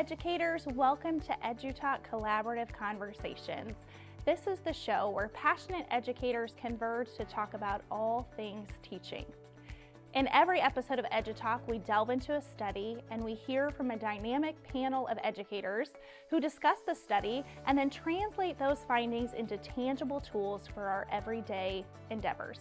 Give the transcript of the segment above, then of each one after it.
educators, welcome to EduTalk Collaborative Conversations. This is the show where passionate educators converge to talk about all things teaching. In every episode of EduTalk, we delve into a study and we hear from a dynamic panel of educators who discuss the study and then translate those findings into tangible tools for our everyday endeavors.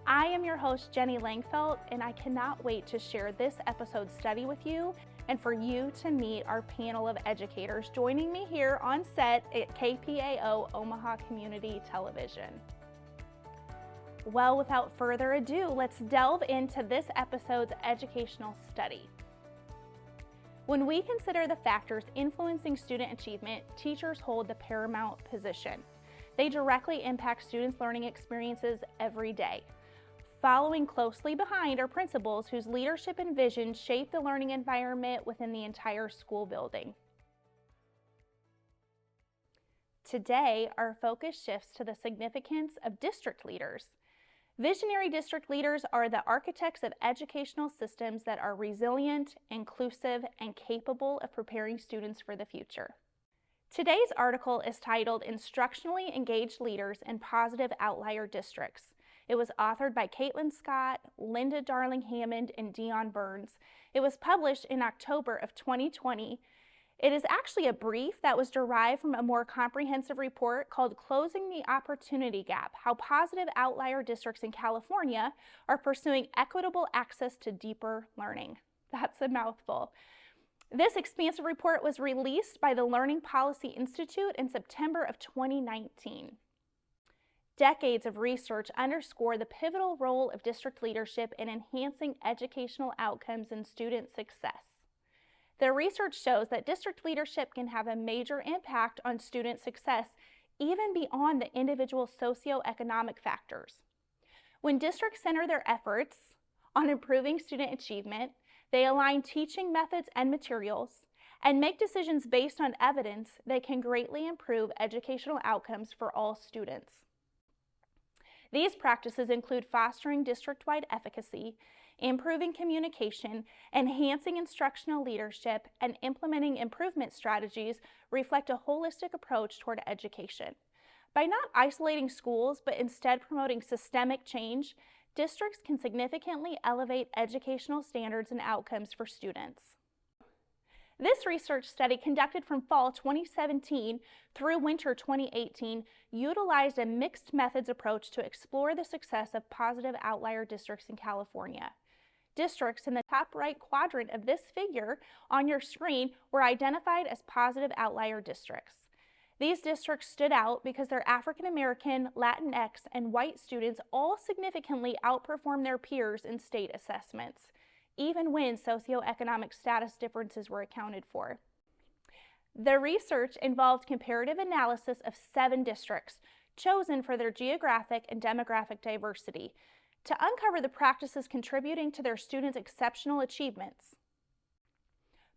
I am your host, Jeni Langfelt, and I cannot wait to share this episode's study with you and for you to meet our panel of educators joining me here on set at KPAO Omaha Community Television. Well, without further ado, let's delve into this episode's educational study. When we consider the factors influencing student achievement, teachers hold the paramount position. They directly impact students' learning experiences every day. Following closely behind are principals whose leadership and vision shape the learning environment within the entire school building. Today, our focus shifts to the significance of district leaders. Visionary district leaders are the architects of educational systems that are resilient, inclusive, and capable of preparing students for the future. Today's article is titled Instructionally Engaged Leaders in Positive Outlier Districts. It was authored by Caitlin Scott, Linda Darling-Hammond, and Dion Burns. It was published in October of 2020. It is actually a brief that was derived from a more comprehensive report called Closing the Opportunity Gap: How Positive Outlier Districts in California Are Pursuing Equitable Access to Deeper Learning. That's a mouthful. This expansive report was released by the Learning Policy Institute in September of 2019. Decades of research underscore the pivotal role of district leadership in enhancing educational outcomes and student success. The research shows that district leadership can have a major impact on student success, even beyond the individual socioeconomic factors. When districts center their efforts on improving student achievement, they align teaching methods and materials, and make decisions based on evidence that can greatly improve educational outcomes for all students. These practices include fostering district-wide efficacy, improving communication, enhancing instructional leadership, and implementing improvement strategies reflect a holistic approach toward education. By not isolating schools, but instead promoting systemic change, districts can significantly elevate educational standards and outcomes for students. This research study, conducted from fall 2017 through winter 2018, utilized a mixed methods approach to explore the success of positive outlier districts in California. Districts in the top right quadrant of this figure on your screen were identified as positive outlier districts. These districts stood out because their African American, Latinx, and white students all significantly outperformed their peers in state assessments, even when socioeconomic status differences were accounted for. The research involved comparative analysis of 7 districts chosen for their geographic and demographic diversity to uncover the practices contributing to their students' exceptional achievements.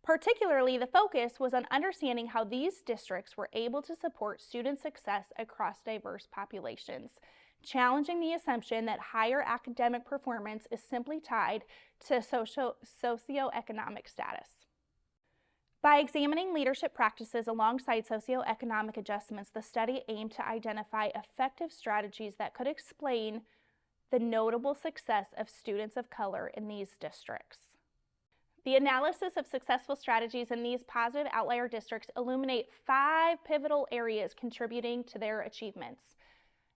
Particularly, the focus was on understanding how these districts were able to support student success across diverse populations, challenging the assumption that higher academic performance is simply tied to socioeconomic status. By examining leadership practices alongside socioeconomic adjustments, the study aimed to identify effective strategies that could explain the notable success of students of color in these districts. The analysis of successful strategies in these positive outlier districts illuminate 5 pivotal areas contributing to their achievements.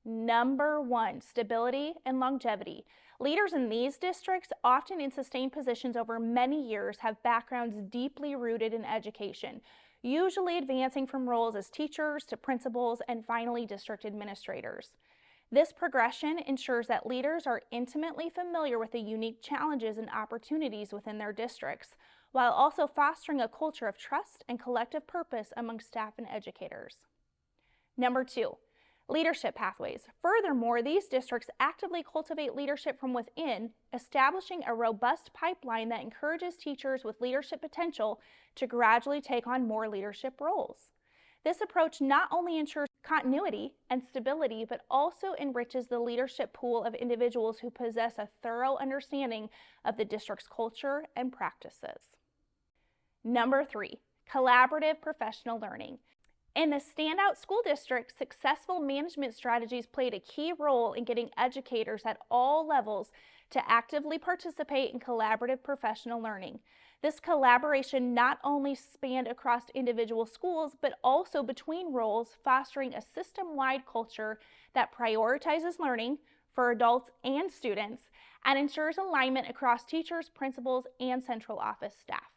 Number 1, stability and longevity. Leaders in these districts, often in sustained positions over many years, have backgrounds deeply rooted in education, usually advancing from roles as teachers to principals and finally district administrators. This progression ensures that leaders are intimately familiar with the unique challenges and opportunities within their districts, while also fostering a culture of trust and collective purpose among staff and educators. Number 2, leadership pathways. Furthermore, these districts actively cultivate leadership from within, establishing a robust pipeline that encourages teachers with leadership potential to gradually take on more leadership roles. This approach not only ensures continuity and stability, but also enriches the leadership pool of individuals who possess a thorough understanding of the district's culture and practices. Number 3, collaborative professional learning. In the standout school district, successful management strategies played a key role in getting educators at all levels to actively participate in collaborative professional learning. This collaboration not only spanned across individual schools, but also between roles, fostering a system-wide culture that prioritizes learning for adults and students and ensures alignment across teachers, principals, and central office staff.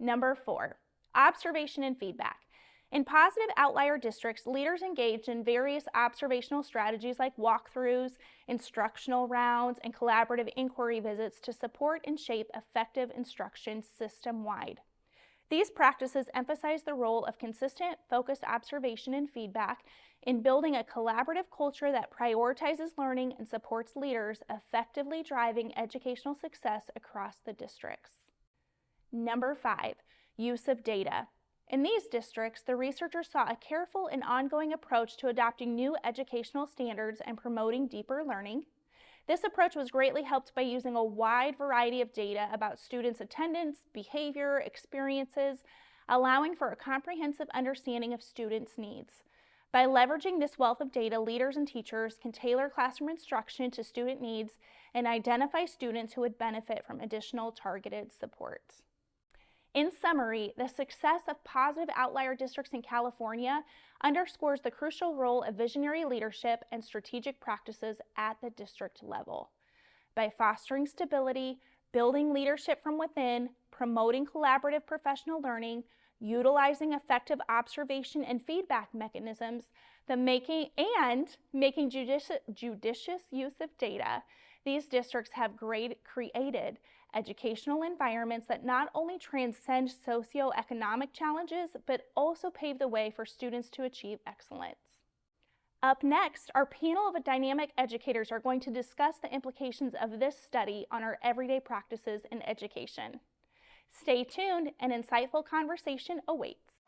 Number 4, observation and feedback. In positive outlier districts, leaders engaged in various observational strategies like walkthroughs, instructional rounds, and collaborative inquiry visits to support and shape effective instruction system-wide. These practices emphasize the role of consistent, focused observation and feedback in building a collaborative culture that prioritizes learning and supports leaders, effectively driving educational success across the districts. Number 5, use of data. In these districts, the researchers saw a careful and ongoing approach to adopting new educational standards and promoting deeper learning. This approach was greatly helped by using a wide variety of data about students' attendance, behavior, experiences, allowing for a comprehensive understanding of students' needs. By leveraging this wealth of data, leaders and teachers can tailor classroom instruction to student needs and identify students who would benefit from additional targeted support. In summary, the success of positive outlier districts in California underscores the crucial role of visionary leadership and strategic practices at the district level. By fostering stability, building leadership from within, promoting collaborative professional learning, utilizing effective observation and feedback mechanisms, making judicious use of data, these districts have created educational environments that not only transcend socioeconomic challenges, but also pave the way for students to achieve excellence. Up next, our panel of dynamic educators are going to discuss the implications of this study on our everyday practices in education. Stay tuned, an insightful conversation awaits.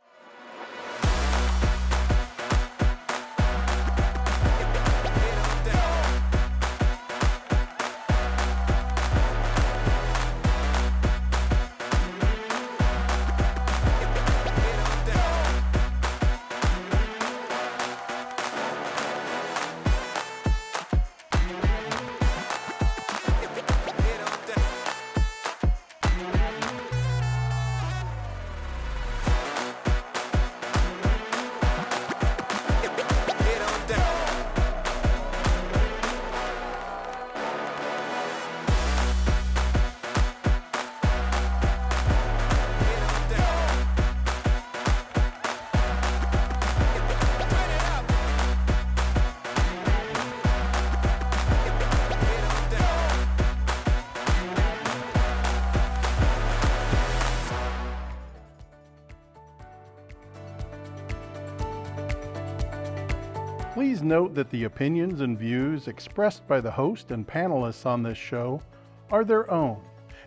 Please note that the opinions and views expressed by the host and panelists on this show are their own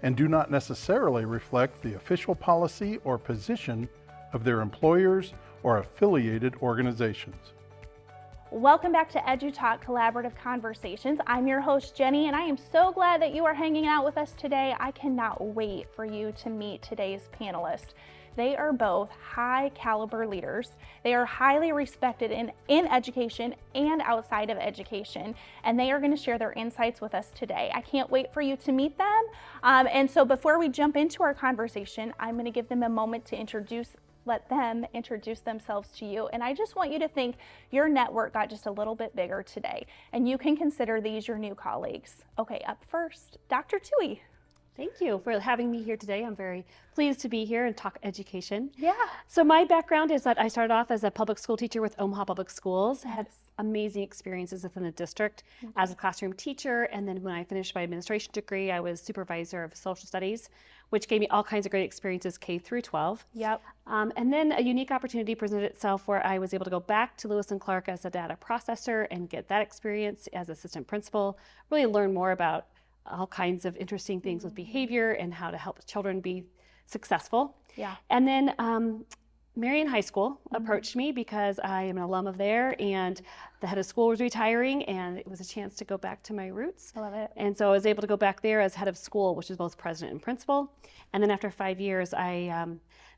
and do not necessarily reflect the official policy or position of their employers or affiliated organizations. Welcome back to EduTalk Collaborative Conversations. I'm your host, Jenny, and I am so glad that you are hanging out with us today. I cannot wait for you to meet today's panelists. They are both high caliber leaders. They are highly respected in education and outside of education, and they are going to share their insights with us today. I can't wait for you to meet them. And so before we jump into our conversation, I'm going to give them a moment to let them introduce themselves to you. And I just want you to think your network got just a little bit bigger today, and you can consider these your new colleagues. Okay, up first, Dr. Tui. Thank you for having me here today. I'm very pleased to be here and talk education. Yeah. So my background is that I started off as a public school teacher with Omaha Public Schools, had amazing experiences within the district as a classroom teacher. And then when I finished my administration degree, I was supervisor of social studies, which gave me all kinds of great experiences K through 12. Yep. And then a unique opportunity presented itself where I was able to go back to Lewis and Clark as a data processor and get that experience as assistant principal, really learn more about all kinds of interesting things with behavior and how to help children be successful. Yeah. And then Marion High School approached me because I am an alum of there, and the head of school was retiring, and it was a chance to go back to my roots. I love it. And so I was able to go back there as head of school, which is both president and principal. And then after 5 years, I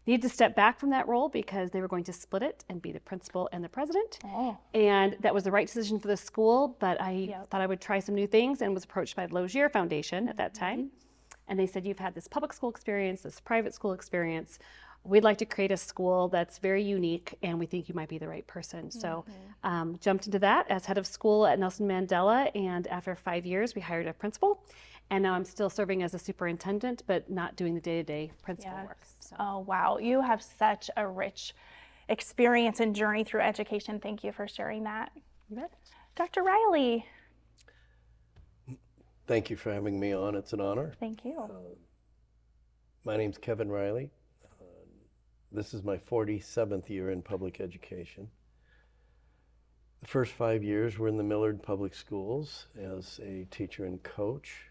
needed to step back from that role because they were going to split it and be the principal and the president. Oh. And that was the right decision for the school, but I thought I would try some new things and was approached by the Logier Foundation at that time. And they said, you've had this public school experience, this private school experience. We'd like to create a school that's very unique, and we think you might be the right person. So jumped into that as head of school at Nelson Mandela, and after 5 years, we hired a principal. And now I'm still serving as a superintendent, but not doing the day-to-day principal work. So. Oh, wow. You have such a rich experience and journey through education. Thank you for sharing that. You bet. Dr. Riley. Thank you for having me on. It's an honor. Thank you. My name's Kevin Riley. This is my 47th year in public education. The first 5 years were in the Millard Public Schools as a teacher and coach.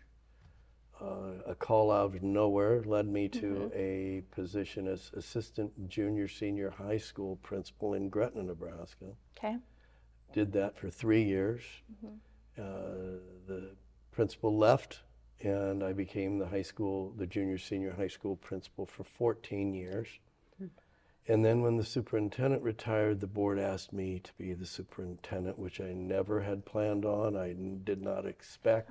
A call out of nowhere led me to a position as assistant junior senior high school principal in Gretna, Nebraska. Okay. Did that for 3 years. The principal left, and I became the junior senior high school principal for 14 years. And then when the superintendent retired, the board asked me to be the superintendent, which I never had planned on. I did not expect.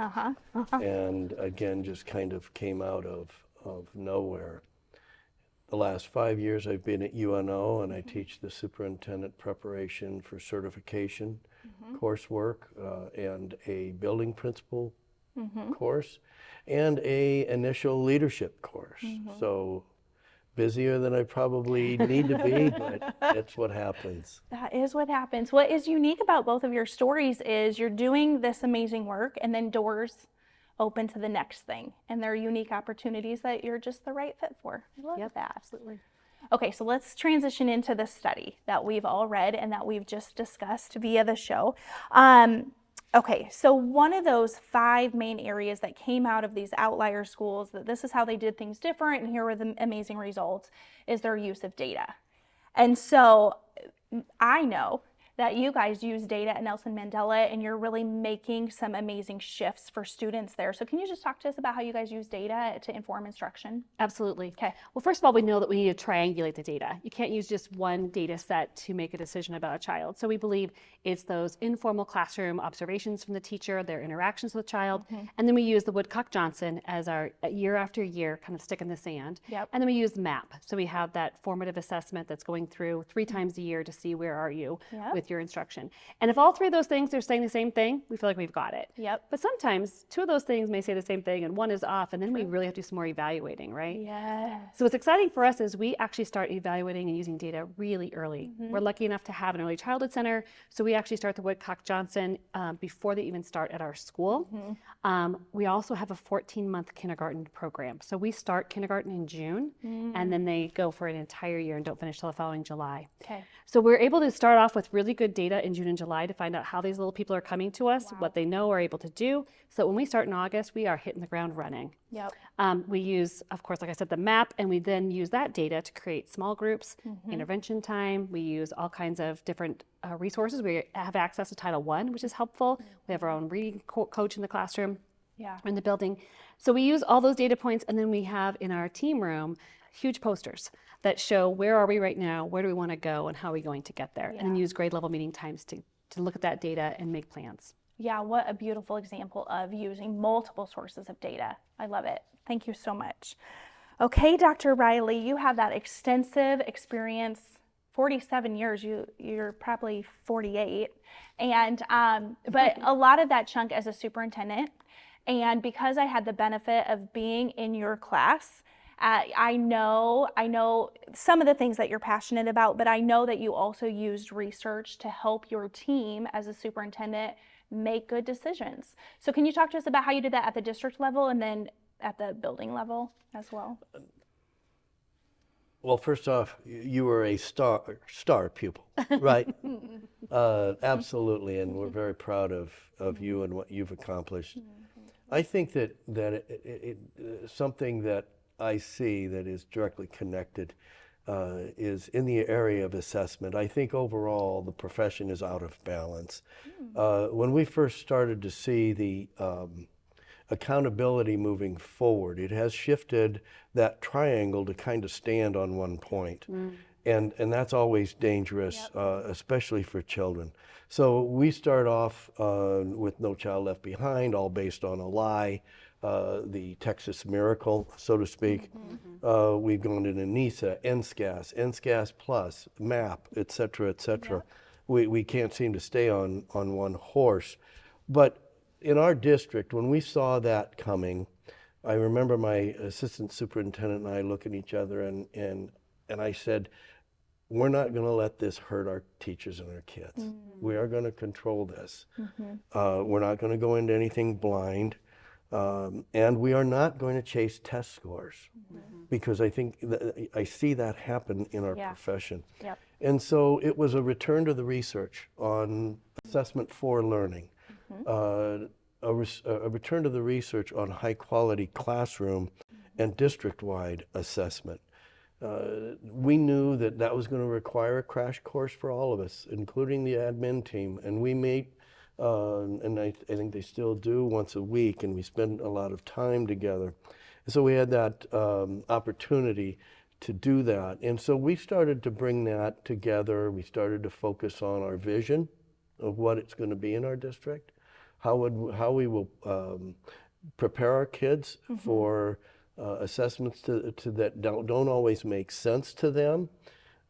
And again, just kind of came out of nowhere. The last 5 years I've been at UNO, and I teach the superintendent preparation for certification coursework and a building principal course and a initial leadership course. So busier than I probably need to be, but that's what happens. That is what happens. What is unique about both of your stories is you're doing this amazing work and then doors open to the next thing. And there are unique opportunities that you're just the right fit for. I love that. Absolutely. Okay, so let's transition into the study that we've all read and that we've just discussed via the show. Okay, so one of those 5 main areas that came out of these outlier schools, that this is how they did things different and here were the amazing results, is their use of data. And so I know that you guys use data at Nelson Mandela and you're really making some amazing shifts for students there. So can you just talk to us about how you guys use data to inform instruction? Absolutely. Okay. Well, first of all, we know that we need to triangulate the data. You can't use just one data set to make a decision about a child. So we believe it's those informal classroom observations from the teacher, their interactions with the child, and then we use the Woodcock-Johnson as our year after year kind of stick in the sand. And then we use the MAP. So we have that formative assessment that's going through 3 times a year to see where are you with your instruction. And if all 3 of those things are saying the same thing, we feel like we've got it. But sometimes 2 of those things may say the same thing and 1 is off, and then we really have to do some more evaluating, right? So what's exciting for us is we actually start evaluating and using data really early. We're lucky enough to have an early childhood center, so we actually start the Woodcock-Johnson before they even start at our school. We also have a 14-month kindergarten program. So we start kindergarten in June, and then they go for an entire year and don't finish till the following July. So we're able to start off with really good data in June and July to find out how these little people are coming to us, what they know or able to do. So when we start in August, we are hitting the ground running. We use, of course, like I said, the MAP, and we then use that data to create small groups, intervention time. We use all kinds of different resources. We have access to Title I, which is helpful. We have our own reading coach in the classroom, in the building. So we use all those data points, and then we have in our team room huge posters that show where are we right now, where do we want to go, and how are we going to get there, and then use grade level meeting times to look at that data and make plans. Yeah, what a beautiful example of using multiple sources of data. I love it. Thank you so much. Okay, Dr. Riley, you have that extensive experience, 47 years, you're probably 48, and but a lot of that chunk as a superintendent. And because I had the benefit of being in your class, I know some of the things that you're passionate about, but I know that you also used research to help your team as a superintendent make good decisions. So can you talk to us about how you did that at the district level and then at the building level as well? Well, first off, you were a star pupil, right? Absolutely, and we're very proud of you and what you've accomplished. I think that something that I see that is directly connected is in the area of assessment. I think overall the profession is out of balance. When we first started to see the accountability moving forward. It has shifted that triangle to kind of stand on one point. And that's always dangerous, especially for children. So we start off with No Child Left Behind, all based on a lie, the Texas miracle, so to speak. We've gone into NISA, NSCAS, NSCAS Plus, MAP, et cetera, et cetera. We can't seem to stay on one horse. But in our district, when we saw that coming, I remember my assistant superintendent and I looking at each other and I said, we're not going to let this hurt our teachers and our kids. We are going to control this. We're not going to go into anything blind. And we are not going to chase test scores because I think I see that happen in our profession. And so it was a return to the research on assessment for learning, a return to the research on high quality classroom and district-wide assessment. We knew that was going to require a crash course for all of us, including the admin team, and we meet, and I think they still do once a week, and we spend a lot of time together. So we had that opportunity to do that, and so we started to bring that together. We started to focus on our vision of what it's going to be in our district, how we will prepare our kids for assessments that don't always make sense to them.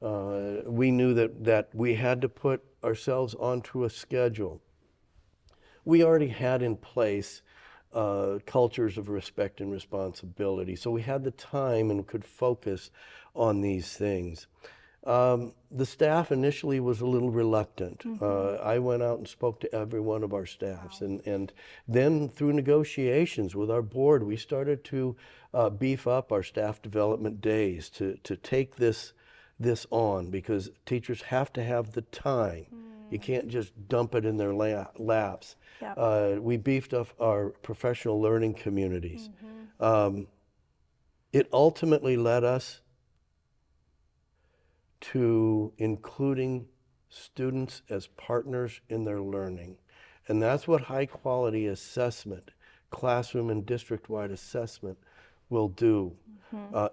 We knew that we had to put ourselves onto a schedule. We already had in place cultures of respect and responsibility, so we had the time and could focus on these things. The staff initially was a little reluctant. I went out and spoke to every one of our staffs, and then through negotiations with our board, we started to beef up our staff development days to take this on, because teachers have to have the time. You can't just dump it in their laps. We beefed up our professional learning communities. It ultimately led us to including students as partners in their learning. And that's what high quality assessment, classroom and district-wide assessment will do.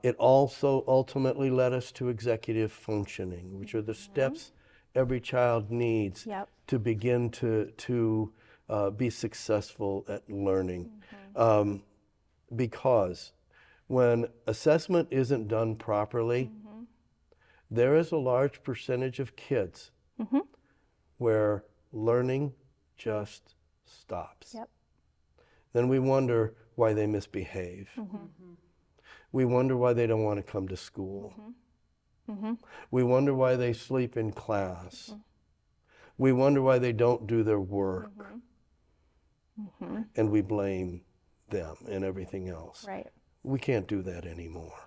It also ultimately led us to executive functioning, which are the steps every child needs to begin to be successful at learning. Because when assessment isn't done properly, there is a large percentage of kids where learning just stops. Then we wonder why they misbehave. We wonder why they don't want to come to school. We wonder why they sleep in class. We wonder why they don't do their work. And we blame them and everything else. We can't do that anymore.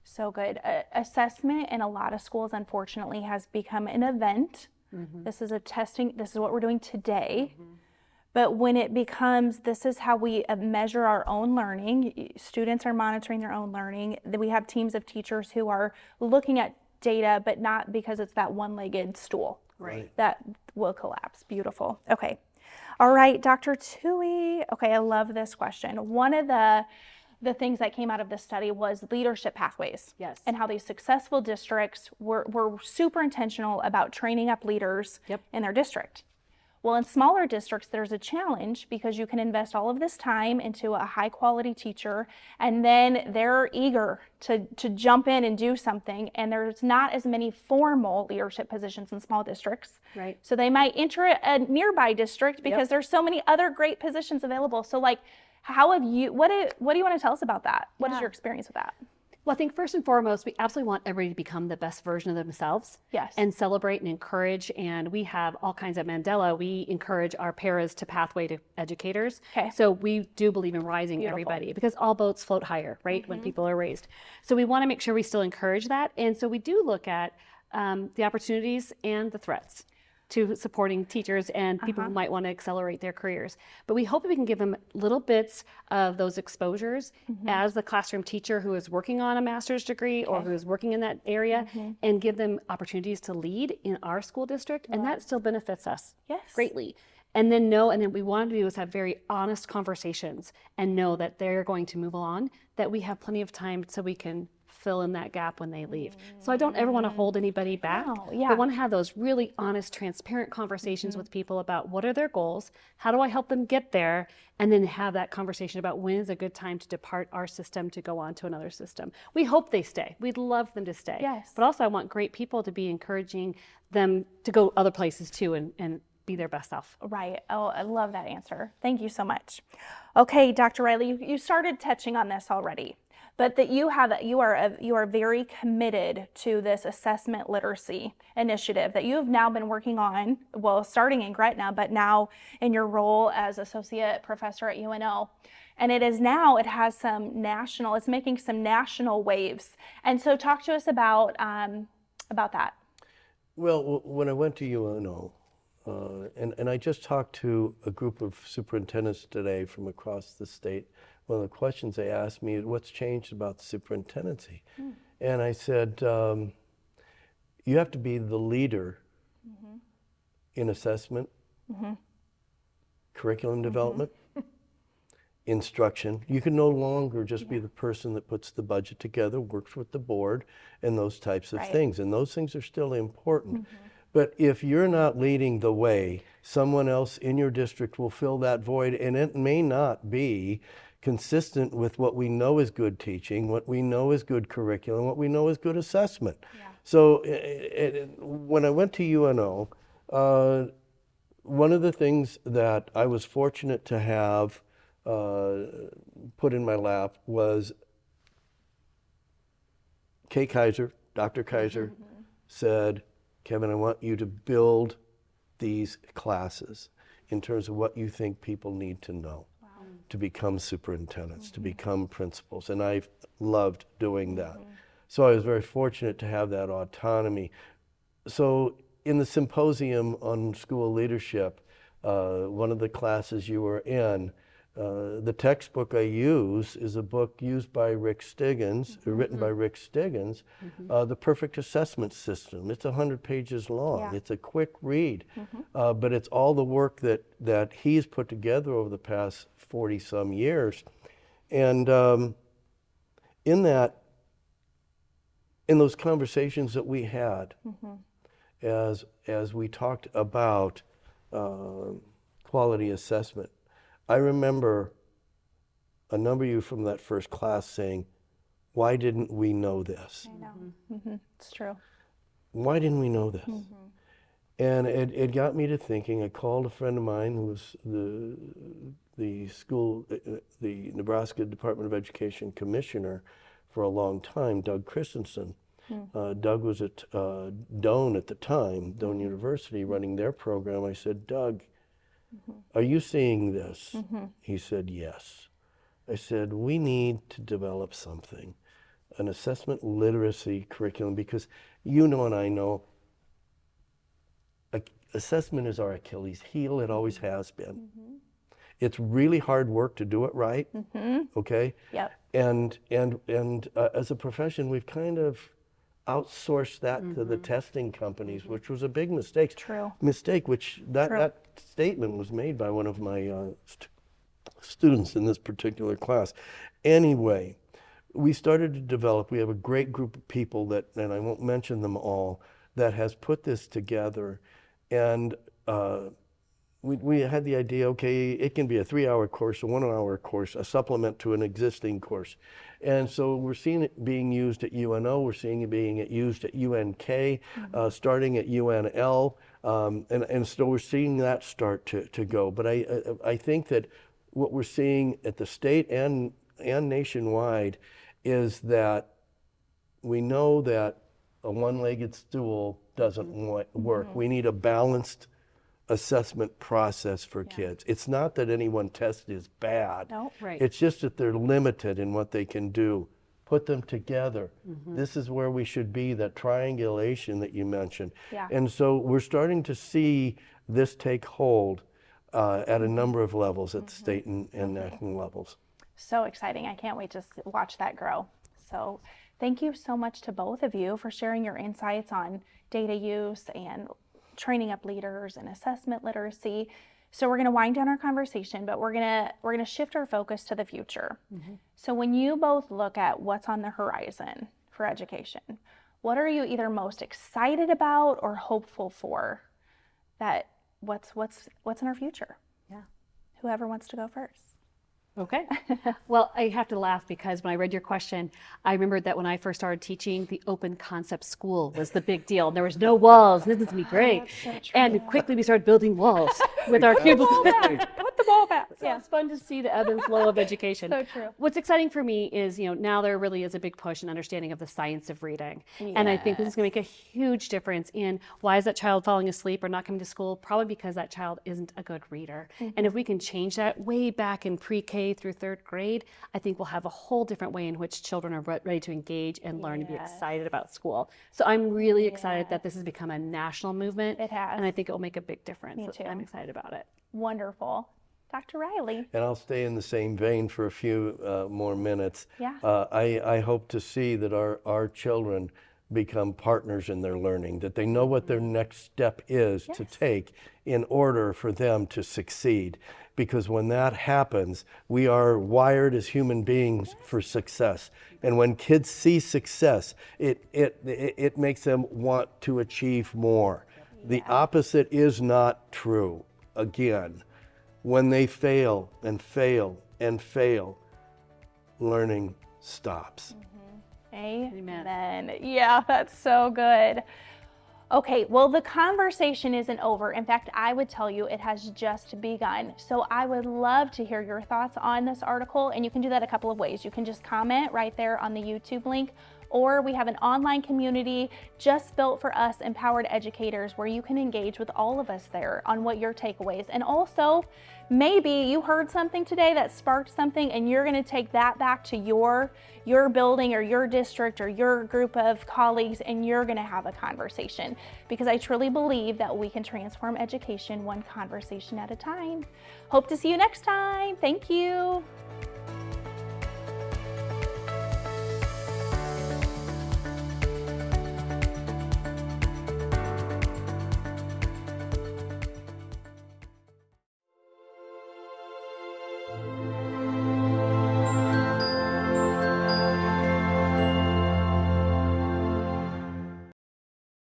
So good. Assessment in a lot of schools, unfortunately, has become an event. This is a testing, this is what we're doing today. But when it becomes, this is how we measure our own learning, students are monitoring their own learning. We have teams of teachers who are looking at data, but not because it's that one-legged stool. That will collapse. Beautiful. Okay. All right, Dr. Tui. Okay, I love this question. One of the things that came out of this study was leadership pathways. And how these successful districts were super intentional about training up leaders in their district. Well, in smaller districts, there's a challenge because you can invest all of this time into a high quality teacher, and then they're eager to jump in and do something, and there's not as many formal leadership positions in small districts. So they might enter a nearby district because there's so many other great positions available. So like, how have you, what do you want to tell us about that? What is your experience with that? Well, I think first and foremost, we absolutely want everybody to become the best version of themselves. And celebrate and encourage. And we have all kinds at Mandela. We encourage our paras to pathway to educators. So we do believe in rising everybody, because all boats float higher, right? When people are raised. So we want to make sure we still encourage that. And so we do look at the opportunities and the threats to supporting teachers and people who might want to accelerate their careers. But we hope that we can give them little bits of those exposures as the classroom teacher who is working on a master's degree or who is working in that area, and give them opportunities to lead in our school district. And that still benefits us greatly. and then know, and then we want to do is have very honest conversations and know that they're going to move on, that we have plenty of time so we can fill in that gap when they leave. So I don't ever want to hold anybody back. No, yeah. I want to have those really honest, transparent conversations with people about what are their goals, how do I help them get there, and then have that conversation about when is a good time to depart our system to go on to another system. We hope they stay. We'd love them to stay. Yes. But also I want great people to be encouraging them to go other places too and be their best self. Right. Oh, I love that answer. Thank you so much. Okay, Dr. Riley, you started touching on this already, but that you are very committed to this assessment literacy initiative that you have now been working on, well, starting in Gretna, but now in your role as associate professor at UNO. And it has some national, it's making some national waves. And so talk to us about that. Well, when I went to UNO, and I just talked to a group of superintendents today from across the state, one of the questions they asked me is, what's changed about the superintendency? And I said, you have to be the leader in assessment, curriculum development, instruction. You can no longer just be the person that puts the budget together, works with the board, and those types of things. And those things are still important. But if you're not leading the way, someone else in your district will fill that void, and it may not be consistent with what we know is good teaching, what we know is good curriculum, what we know is good assessment. So when I went to UNO, one of the things that I was fortunate to have put in my lap was Dr. Kaiser said, Kevin, I want you to build these classes in terms of what you think people need to know to become superintendents, to become principals. And I've loved doing that. So I was very fortunate to have that autonomy. So in the symposium on school leadership, one of the classes you were in, the textbook I use is a book used by Rick Stiggins, written by Rick Stiggins, The Perfect Assessment System. It's 100 pages long. It's a quick read, but it's all the work that he's put together over the past 40-some years. And in those conversations that we had, as we talked about quality assessment, I remember a number of you from that first class saying, why didn't we know this? I know. It's true. Why didn't we know this? And it got me to thinking. I called a friend of mine who was the Nebraska Department of Education commissioner for a long time, Doug Christensen. Doug was at Doane at the time, Doane University, running their program. I said, Doug, are you seeing this? He said, yes. I said, we need to develop something, an assessment literacy curriculum, because you know and I know assessment is our Achilles heel. It always has been. It's really hard work to do it right, okay? Yep. And as a profession, we've kind of outsourced that to the testing companies, which was a big mistake. True. Which that statement was made by one of my students in this particular class. Anyway, we started to develop, we have a great group of people that, and I won't mention them all, that has put this together. And we had the idea, okay, it can be a 3-hour course, a 1-hour course, a supplement to an existing course. And so we're seeing it being used at UNO, we're seeing it being used at UNK, starting at UNL, and so we're seeing that start to go. But I think that what we're seeing at the state and nationwide is that we know that a one-legged stool doesn't work. We need a balanced assessment process for kids. It's not that any one test is bad. No. Right. It's just that they're limited in what they can do. Put them together. This is where we should be, that triangulation that you mentioned. Yeah. And so we're starting to see this take hold at a number of levels, at the state and national levels. So exciting. I can't wait to watch that grow. So thank you so much to both of you for sharing your insights on data use and training up leaders and assessment literacy. So we're going to wind down our conversation, but we're going to shift our focus to the future. So when you both look at what's on the horizon for education, what are you either most excited about or hopeful for? That what's in our future? Yeah. Whoever wants to go first. Okay. Well, I have to laugh because when I read your question, I remembered that when I first started teaching, the open concept school was the big deal. There was no walls. This is going to be great. And quickly we started building walls with our cubicles. Put the ball back. So it's fun to see the ebb and flow of education. So true. What's exciting for me is, now there really is a big push and understanding of the science of reading. And I think this is going to make a huge difference in why is that child falling asleep or not coming to school? Probably because that child isn't a good reader. And if we can change that way back in pre-K through third grade, I think we'll have a whole different way in which children are ready to engage and learn to be excited about school. So I'm really excited that this has become a national movement. It has. And I think it will make a big difference. Me too. I'm excited about it. Wonderful. Dr. Riley. And I'll stay in the same vein for a few more minutes. Yeah. I hope to see that our children become partners in their learning, that they know what their next step is to take in order for them to succeed. Because when that happens, we are wired as human beings for success. And when kids see success, it makes them want to achieve more. The opposite is not true. Again, when they fail and fail and fail, learning stops. Amen. Yeah, that's so good. Okay, well, the conversation isn't over. In fact, I would tell you it has just begun. So I would love to hear your thoughts on this article, and you can do that a couple of ways. You can just comment right there on the YouTube link, or we have an online community just built for us empowered educators where you can engage with all of us there on what your takeaways. And also, maybe you heard something today that sparked something and you're going to take that back to your building or your district or your group of colleagues, and you're going to have a conversation, because I truly believe that we can transform education one conversation at a time. Hope to see you next time. Thank you.